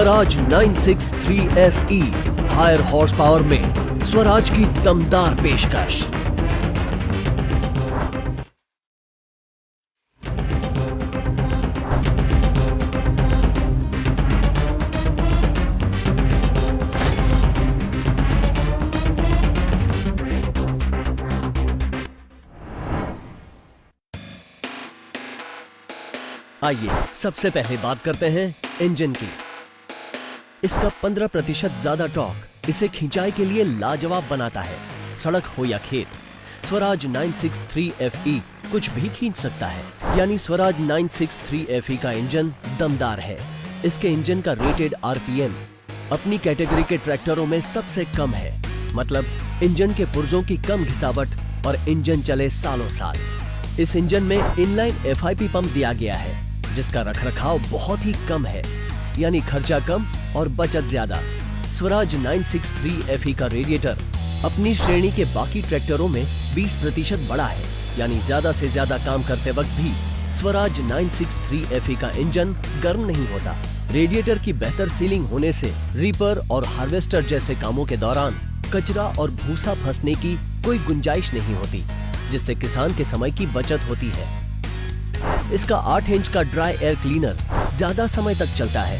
Swaraj 963 FE higher horse power में स्वराज की दमदार पेशकश। आइए सबसे पहले बात करते हैं इंजन की। इसका 15% ज्यादा टॉर्क इसे खिंचाई के लिए लाजवाब बनाता है। सड़क हो या खेत, स्वराज 963 FE कुछ भी खींच सकता है। यानी स्वराज 963 FE का इंजन दमदार है। इसके इंजन का रेटेड RPM अपनी कैटेगरी के ट्रैक्टरों में सबसे कम है। मतलब इंजन के पुर्जों की कम घिसावट और इंजन चले सालों साल। इस इंजन में इनलाइन FIP पंप दिया गया है, जिसका रखरखाव बहुत ही कम है, यानी खर्चा कम और बचत ज्यादा। स्वराज 963 FE का रेडिएटर अपनी श्रेणी के बाकी ट्रैक्टरों में 20% बड़ा है, यानी ज्यादा से ज्यादा काम करते वक्त भी स्वराज 963 FE का इंजन गर्म नहीं होता। रेडिएटर की बेहतर सीलिंग होने से रीपर और हार्वेस्टर जैसे कामों के दौरान कचरा और भूसा फंसने की कोई गुंजाइश नहीं होती, जिससे किसान के समय की बचत होती है। इसका 8 इंच का ड्राई एयर क्लीनर ज्यादा समय तक चलता है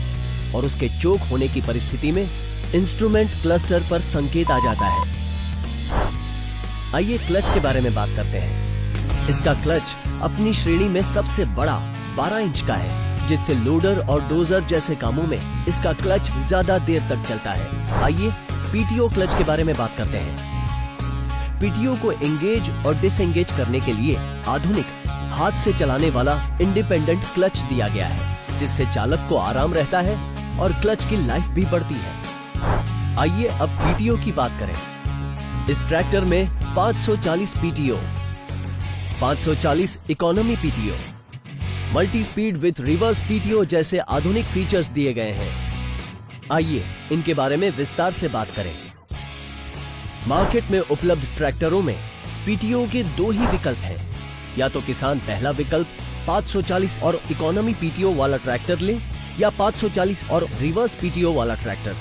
और उसके चोक होने की परिस्थिति में इंस्ट्रूमेंट क्लस्टर पर संकेत आ जाता है। आइए क्लच के बारे में बात करते हैं। इसका क्लच अपनी श्रेणी में सबसे बड़ा 12 इंच का है, जिससे लोडर और डोजर जैसे कामों में इसका क्लच ज्यादा देर तक चलता है। आइए PTO क्लच के बारे में बात करते हैं। PTO को एंगेज और डिसएंगेज करने के लिए आधुनिक हाथ से चलाने वाला इंडिपेंडेंट क्लच दिया गया है, जिससे चालक को आराम रहता है और क्लच की लाइफ भी बढ़ती है। आइए अब PTO की बात करें। इस ट्रैक्टर में 540 PTO, 540 economy PTO, multi speed with reverse PTO जैसे आधुनिक फीचर्स दिए गए हैं। आइए इनके बारे में विस्तार से बात करें। मार्केट में उपलब्ध ट्रैक्टरों में PTO के 2 ही विकल्प हैं। या तो किसान पहला विकल्प 540 और इकोनॉमी PTO वाला ट्रैक्टर ले, या 540 और रिवर्स PTO वाला ट्रैक्टर।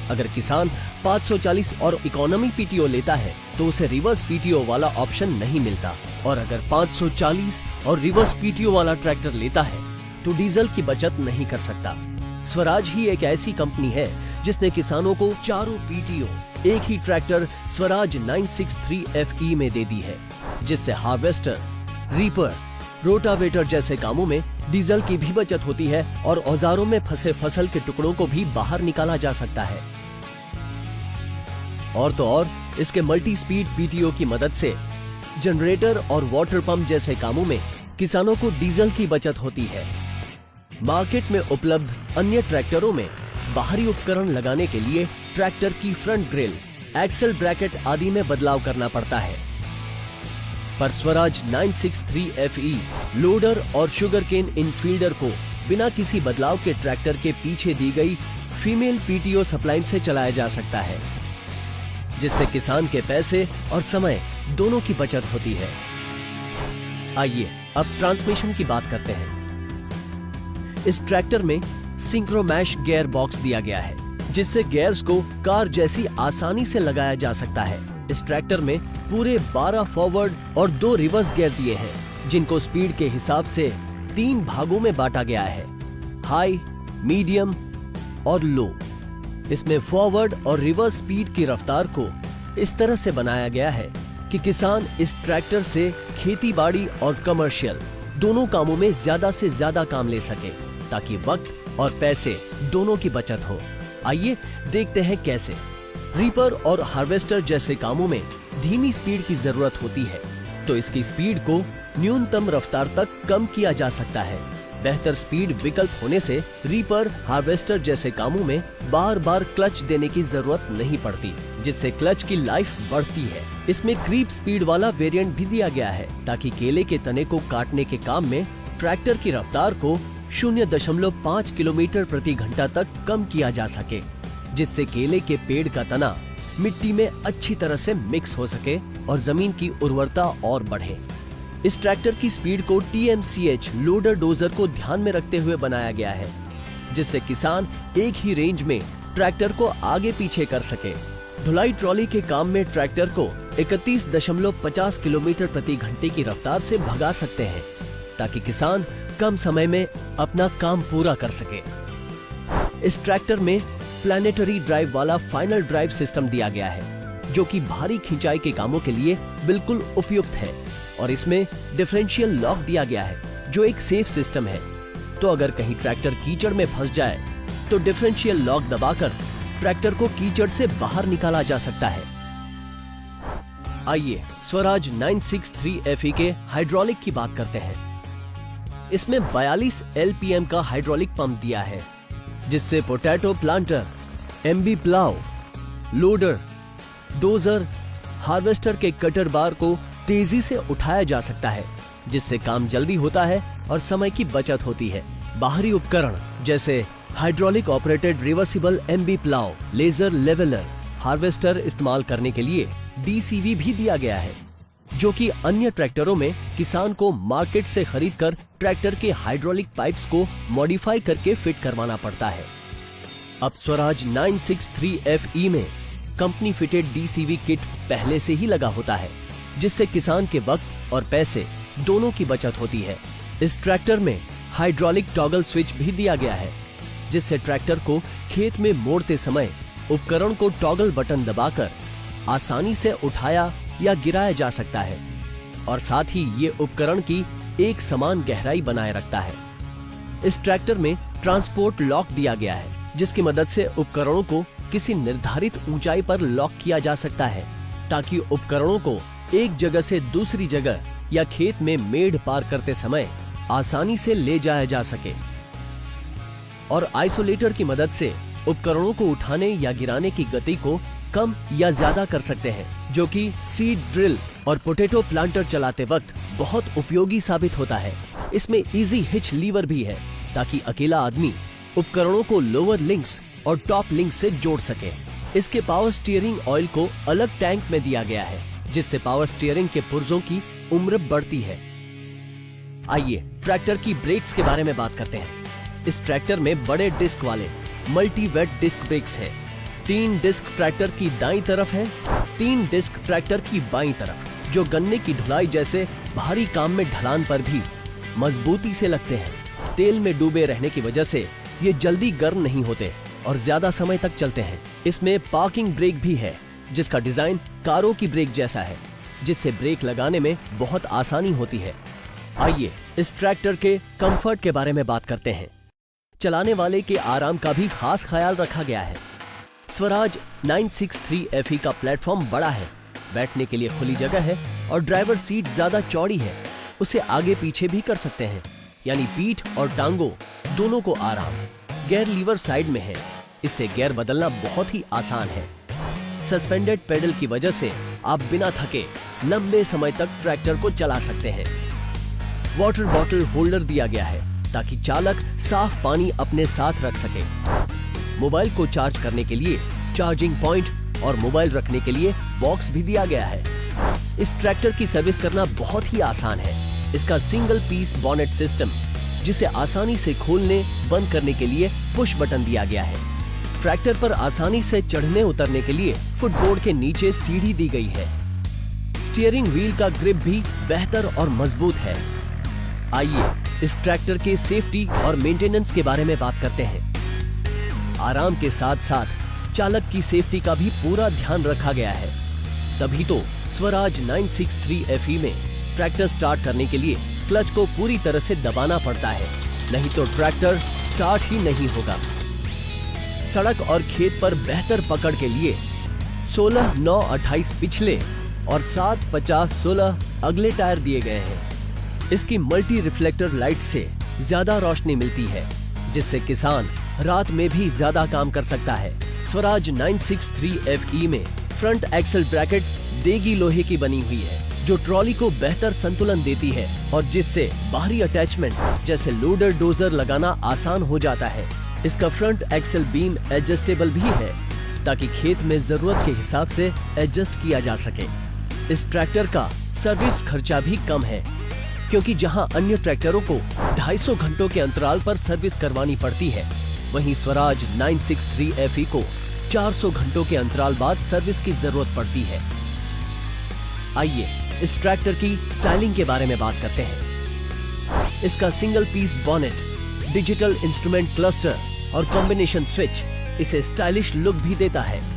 अगर किसान 540 और इकोनॉमी PTO लेता है तो उसे रिवर्स PTO वाला ऑप्शन नहीं मिलता, और अगर 540 और रिवर्स PTO वाला ट्रैक्टर लेता है तो डीजल की बचत नहीं कर सकता। स्वराज ही एक ऐसी कंपनी है जिसने किसानों को चारों PTO एक ही ट्रैक्टर स्वराज 963 FE में दे दी है, जिससे हार्वेस्टर, रीपर, रोटावेटर जैसे कामों में डीजल की भी बचत होती है और औजारों में फंसे फसल के टुकड़ों को भी बाहर निकाला जा सकता है। और तो और इसके मल्टी स्पीड PTO की मदद से जनरेटर और वाटर पंप जैसे कामों में किसानों को डीजल की बचत होती है। मार्केट में उपलब्ध अन्य ट्रैक्टरों में बाहरी उपकरण लगाने के लिए ट्रैक्टर की फ्रंट ग्रिल, एक्सल ब्रैकेट आदि में बदलाव करना पड़ता है, पर स्वराज 963 FE लोडर और शुगरकेन इनफील्डर को बिना किसी बदलाव के ट्रैक्टर के पीछे दी गई फीमेल PTO सप्लाई से चलाया जा सकता है, जिससे किसान के पैसे और समय दोनों की बचत होती है। आइए अब ट्रांसमिशन की बात करते हैं। इस ट्रैक्टर में सिंक्रोमैश गियर बॉक्स दिया गया है, जिससे गियर्स को कार जैसी आसानी से लगाया जा सकता है। इस ट्रैक्टर में पूरे 12 फॉरवर्ड और 2 रिवर्स गियर दिए हैं, जिनको स्पीड के हिसाब से 3 भागों में बांटा गया है, हाई, मीडियम और लो। इसमें फॉरवर्ड और रिवर्स स्पीड की रफ्तार को इस तरह से बनाया गया है कि किसान इस ट्रैक्टर से खेती बाड़ी और कमर्शियल दोनों कामों में ज्यादा से ज्यादा काम ले सके, ताकि वक्त और पैसे दोनों की बचत हो। आइए देखते हैं कैसे। रीपर और हार्वेस्टर जैसे कामों में धीमी स्पीड की जरूरत होती है, तो इसकी स्पीड को न्यूनतम रफ्तार तक कम किया जा सकता है। बेहतर स्पीड विकल्प होने से रीपर, हार्वेस्टर जैसे कामों में बार बार क्लच देने की जरूरत नहीं पड़ती, जिससे क्लच की लाइफ बढ़ती है। इसमें क्रीप स्पीड वाला वेरिएंट भी दिया गया है, ताकि केले के तने को काटने के काम में ट्रैक्टर की रफ्तार को 0.5 किलोमीटर प्रति घंटा तक कम किया जा सके, जिससे केले के पेड़ का तना मिट्टी में अच्छी तरह से मिक्स हो सके और जमीन की उर्वरता और बढ़े। इस ट्रैक्टर की स्पीड को TMCH लोडर डोजर को ध्यान में रखते हुए बनाया गया है। जिससे किसान एक ही रेंज में ट्रैक्टर को आगे पीछे कर सके। धुलाई ट्रॉली के काम में ट्रैक्टर को 31.50 किलोमीटर प्रति घंटे की रफ्तार से भगा सकते हैं, ताकि किसान कम समय में अपना काम पूरा कर सके। इस ट्रैक्टर में प्लैनेटरी ड्राइव वाला फाइनल ड्राइव सिस्टम दिया गया है, जो कि भारी खिंचाई के कामों के लिए बिल्कुल उपयुक्त है। और इसमें डिफरेंशियल लॉक दिया गया है, जो एक सेफ सिस्टम है। तो अगर कहीं ट्रैक्टर कीचड़ में फंस जाए तो डिफरेंशियल लॉक दबाकर ट्रैक्टर को कीचड़ से बाहर निकाला जा सकता है। आइए स्वराज 963 FE के हाइड्रोलिक की बात करते हैं। इसमें 42 LPM का हाइड्रोलिक पंप दिया है, जिससे potato planter, MB plough, loader, dozer, harvester के कटर बार को तेजी से उठाया जा सकता है, जिससे काम जल्दी होता है और समय की बचत होती है। बाहरी उपकरण जैसे hydraulic operated reversible MB plough, laser leveller, harvester इस्तेमाल करने के लिए DCV भी दिया गया है, जो कि अन्य ट्रैक्टरों में किसान को मार्केट से खरीदकर ट्रैक्टर के हाइड्रोलिक पाइप्स को मॉडिफाई करके फिट करवाना पड़ता है। अब स्वराज 963 FE में कंपनी फिटेड DCV किट पहले से ही लगा होता है, जिससे किसान के वक्त और पैसे दोनों की बचत होती है। इस ट्रैक्टर में हाइड्रोलिक टॉगल स्विच भी दिया गया है, जिससे ट्रैक्टर को खेत में मोड़ते समय उपकरण को टॉगल बटन दबाकर आसानी से उठाया या गिराया जा सकता है, और साथ ही ये उपकरण की एक समान गहराई बनाए रखता है। इस ट्रैक्टर में ट्रांसपोर्ट लॉक दिया गया है, जिसकी मदद से उपकरणों को किसी निर्धारित ऊंचाई पर लॉक किया जा सकता है, ताकि उपकरणों को एक जगह से दूसरी जगह या खेत में मेड़ पार करते समय आसानी से ले जाया जा सके। और आइसोलेटर की मदद से उपकरणों को उठाने या गिराने की गति को कम या ज्यादा कर सकते हैं, जो कि सीड ड्रिल और पोटैटो प्लांटर चलाते वक्त बहुत उपयोगी साबित होता है। इसमें इजी हिच लीवर भी है, ताकि अकेला आदमी उपकरणों को लोअर लिंक्स और टॉप लिंक से जोड़ सके। इसके पावर स्टीयरिंग ऑयल को अलग टैंक में दिया गया है, जिससे पावर स्टीयरिंग के पुर्जों की उम्र बढ़ती है। आइए ट्रैक्टर की ब्रेक्स के बारे में बात करते हैं। इस ट्रैक्टर में बड़े डिस्क वाले मल्टी वेट डिस्क ब्रेक्स है। 3 डिस्क ट्रैक्टर की दाईं तरफ है, 3 डिस्क ट्रैक्टर की बाईं तरफ, जो गन्ने की ढुलाई जैसे भारी काम में ढलान पर भी मजबूती से लगते हैं। तेल में डूबे रहने की वजह से ये जल्दी गर्म नहीं होते और ज्यादा समय तक चलते हैं। इसमें पार्किंग ब्रेक भी है, जिसका डिजाइन कारों की ब्रेक जैसा है, जिससे ब्रेक लगाने में बहुत आसानी होती है। आइए इस ट्रैक्टर के कंफर्ट के बारे में बात करते हैं। चलाने वाले के आराम का भी खास ख्याल रखा गया है। स्वराज 963 FE का प्लेटफॉर्म बड़ा है, बैठने के लिए खुली जगह है और ड्राइवर सीट ज्यादा चौड़ी है। उसे आगे पीछे भी कर सकते हैं, यानी पीठ और टांगों दोनों को आराम। गियर लीवर साइड में है, इससे गियर बदलना बहुत ही आसान है। सस्पेंडेड पेडल की वजह से आप बिना थके लंबे समय तक ट्रैक्टर को चला सकते हैं। वाटर बॉटल होल्डर दिया गया है, ताकि चालक साफ पानी अपने साथ रख सके। मोबाइल को चार्ज करने के लिए चार्जिंग पॉइंट और मोबाइल रखने के लिए बॉक्स भी दिया गया है। इस ट्रैक्टर की सर्विस करना बहुत ही आसान है। इसका सिंगल पीस बॉनेट सिस्टम, जिसे आसानी से खोलने बंद करने के लिए पुश बटन दिया गया है। ट्रैक्टर पर आसानी से चढ़ने उतरने के लिए फुटबोर्ड के नीचे सीढ़ी दी गई है। स्टीयरिंग व्हील का ग्रिप भी बेहतर और मजबूत है। आइए इस ट्रैक्टर के सेफ्टी और मेंटेनेंस के बारे में बात करते हैं। आराम के साथ साथ चालक की सेफ्टी का भी पूरा ध्यान रखा गया है। तभी तो स्वराज 963 FE में ट्रैक्टर स्टार्ट करने के लिए क्लच को पूरी तरह से दबाना पड़ता है, नहीं तो ट्रैक्टर स्टार्ट ही नहीं होगा। सड़क और खेत पर बेहतर पकड़ के लिए 16-9-28 पिछले और 7-50-16 अगले टायर दिए गए हैं। इसकी मल्टी रिफ्लेक्टर लाइट से ज्यादा रोशनी मिलती है, जिससे किसान रात में भी ज्यादा काम कर सकता है। स्वराज 963 FE में फ्रंट एक्सल ब्रैकेट देगी लोहे की बनी हुई है, जो ट्रॉली को बेहतर संतुलन देती है और जिससे बाहरी अटैचमेंट जैसे लोडर डोजर लगाना आसान हो जाता है। इसका फ्रंट एक्सल बीम एडजस्टेबल भी है, ताकि खेत में जरूरत के हिसाब से एडजस्ट किया जा सके। इस ट्रैक्टर का सर्विस खर्चा भी कम है, क्योंकि जहां अन्य ट्रैक्टरों को 250 घंटों के अंतराल पर सर्विस करवानी पड़ती है, वहीं स्वराज 963 FE को 400 घंटों के अंतराल बाद सर्विस की जरूरत पड़ती है। आइए इस ट्रैक्टर की स्टाइलिंग के बारे में बात करते हैं। इसका single piece bonnet, digital instrument cluster और कॉम्बिनेशन स्विच इसे स्टाइलिश लुक भी देता है।